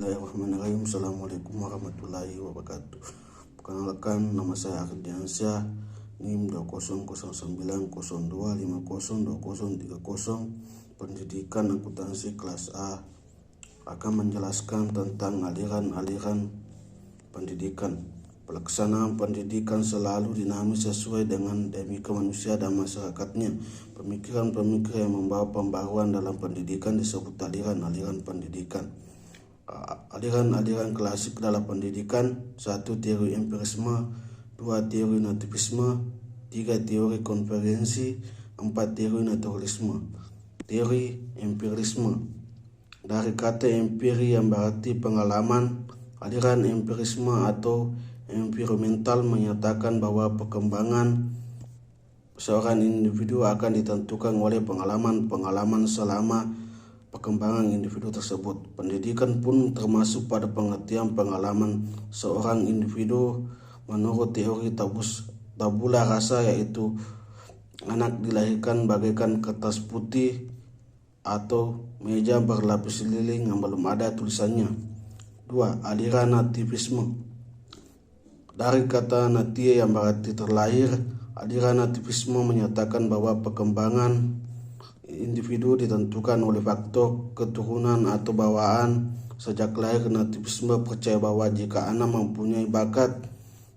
Bismillahirrahmanirrahim. Assalamualaikum warahmatullahi wabarakatuh. Perkenalkan, nama saya Akhil Diansyah, NIM 200902502030, Pendidikan Akuntansi kelas A. Akan menjelaskan tentang aliran-aliran pendidikan. Pelaksanaan pendidikan selalu dinamis sesuai dengan dinamika manusia dan masyarakatnya. Pemikiran-pemikiran yang membawa pembaruan dalam pendidikan disebut aliran-aliran pendidikan. Aliran-aliran klasik dalam pendidikan: 1. Teori empirisme, 2. Teori nativisme, 3. Teori konferensi, 4. Teori naturalisme. Teori empirisme dari kata empiri yang berarti pengalaman. Aliran empirisme atau environmental menyatakan bahwa perkembangan seorang individu akan ditentukan oleh pengalaman selama perkembangan individu tersebut. Pendidikan pun termasuk pada pengertian pengalaman seorang individu menurut teori tabula rasa, yaitu anak dilahirkan bagaikan kertas putih atau meja berlapis lilin yang belum ada tulisannya. 2. Aliran nativisme dari kata natia yang berarti terlahir. Aliran nativisme menyatakan bahwa perkembangan individu ditentukan oleh faktor keturunan atau bawaan. Sejak lahir, nativisme percaya bahwa jika anak mempunyai bakat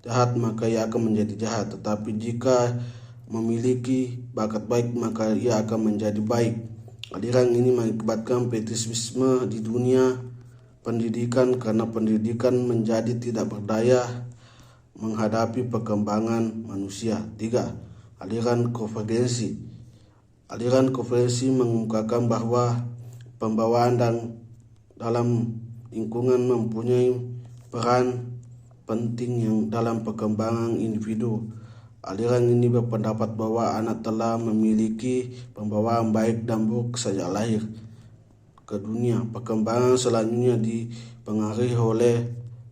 jahat maka ia akan menjadi jahat, tetapi jika memiliki bakat baik maka ia akan menjadi baik. Aliran ini mengakibatkan pesimisme di dunia pendidikan karena pendidikan menjadi tidak berdaya menghadapi perkembangan manusia. 3. Aliran konvergensi. Aliran konferensi mengungkapkan bahwa pembawaan dalam lingkungan mempunyai peran penting yang dalam perkembangan individu. Aliran ini berpendapat bahwa anak telah memiliki pembawaan baik dan buruk sejak lahir ke dunia. Perkembangan selanjutnya dipengaruhi oleh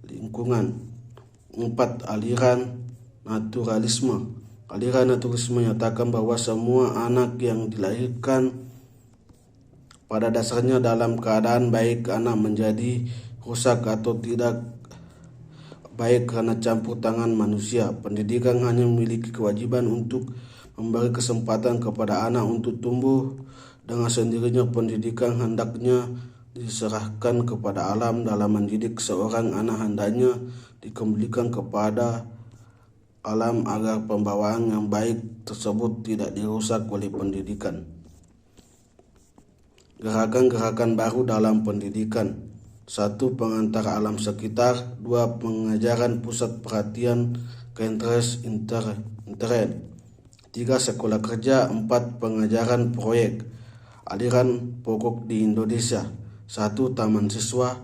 lingkungan. 4. Aliran naturalisme. Aliran naturalisme menyatakan bahwa semua anak yang dilahirkan pada dasarnya dalam keadaan baik. Anak menjadi rusak atau tidak baik karena campur tangan manusia. Pendidikan hanya memiliki kewajiban untuk memberi kesempatan kepada anak untuk tumbuh dengan sendirinya. Pendidikan hendaknya diserahkan kepada alam. Dalam mendidik seorang anak hendaknya dikembalikan kepada alam agar pembawaan yang baik tersebut tidak dirusak oleh pendidikan. Gerakan-gerakan baru dalam pendidikan: 1. Pengantar alam sekitar, 2. Pengajaran pusat perhatian ke interest internet, 3. Sekolah kerja, 4. Pengajaran proyek. Aliran pokok di Indonesia: 1. Taman siswa,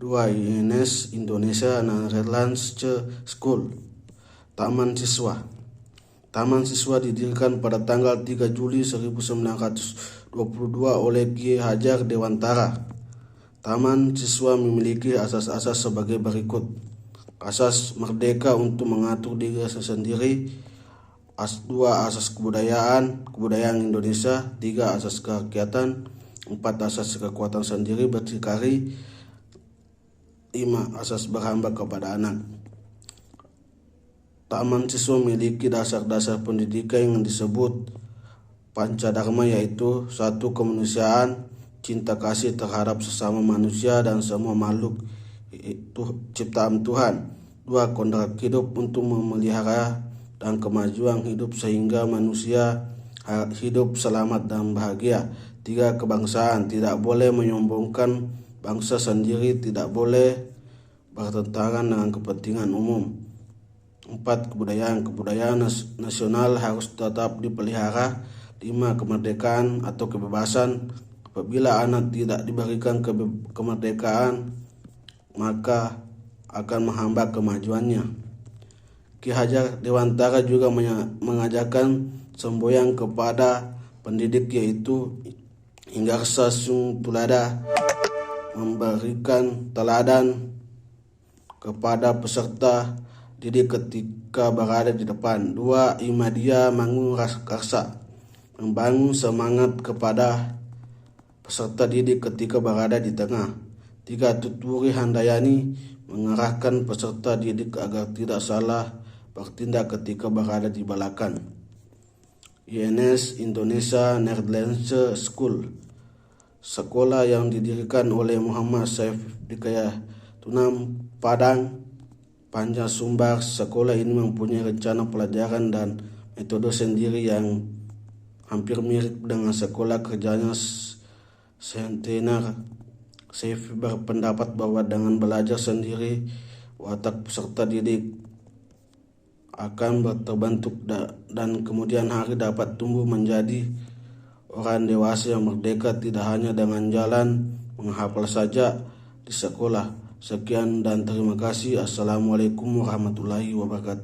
2. INS Indonesia Netherlands School. Taman siswa. Taman siswa didirikan pada tanggal 3 Juli 1922 oleh Ki Hajar Dewantara. Taman siswa memiliki asas-asas sebagai berikut: asas merdeka untuk mengatur diri sendiri, 2. Asas kebudayaan Indonesia, 3. Asas kerakyatan, 4. Asas kekuatan sendiri berdikari, 5. Asas berhamba kepada anak. Taman siswa memiliki dasar-dasar pendidikan yang disebut Pancadharma, yaitu 1. Kemanusiaan, cinta kasih terhadap sesama manusia dan semua makhluk ciptaan Tuhan. 2. Kodrat hidup untuk memelihara dan kemajuan hidup sehingga manusia hidup selamat dan bahagia. 3. Kebangsaan, tidak boleh menyombongkan bangsa sendiri, tidak boleh bertentangan dengan kepentingan umum. 4. Kebudayaan nasional harus tetap dipelihara. 5. Kemerdekaan atau kebebasan. Apabila anak tidak diberikan kemerdekaan, maka akan menghambat kemajuannya. Ki Hajar Dewantara juga mengajarkan semboyan kepada pendidik, yaitu Inggarsa Sung Tulada, memberikan teladan kepada peserta didik ketika berada di depan. 2. Imadia Mangun Karsa, membangun semangat kepada peserta didik ketika berada di tengah. 3. Tuturi Handayani mengarahkan peserta didik agar tidak salah bertindak ketika berada di balakan. INS Indonesia Nederlandse School, sekolah yang didirikan oleh Muhammad Saif Tunam Padang Panjang Sumbar. Sekolah ini mempunyai rencana pelajaran dan metode sendiri yang hampir mirip dengan sekolah kerjanya Centenar. Saif berpendapat bahwa dengan belajar sendiri, watak peserta didik akan terbentuk dan kemudian hari dapat tumbuh menjadi orang dewasa yang merdeka, tidak hanya dengan jalan menghafal saja di sekolah. Sekian dan terima kasih. Assalamualaikum warahmatullahi wabarakatuh.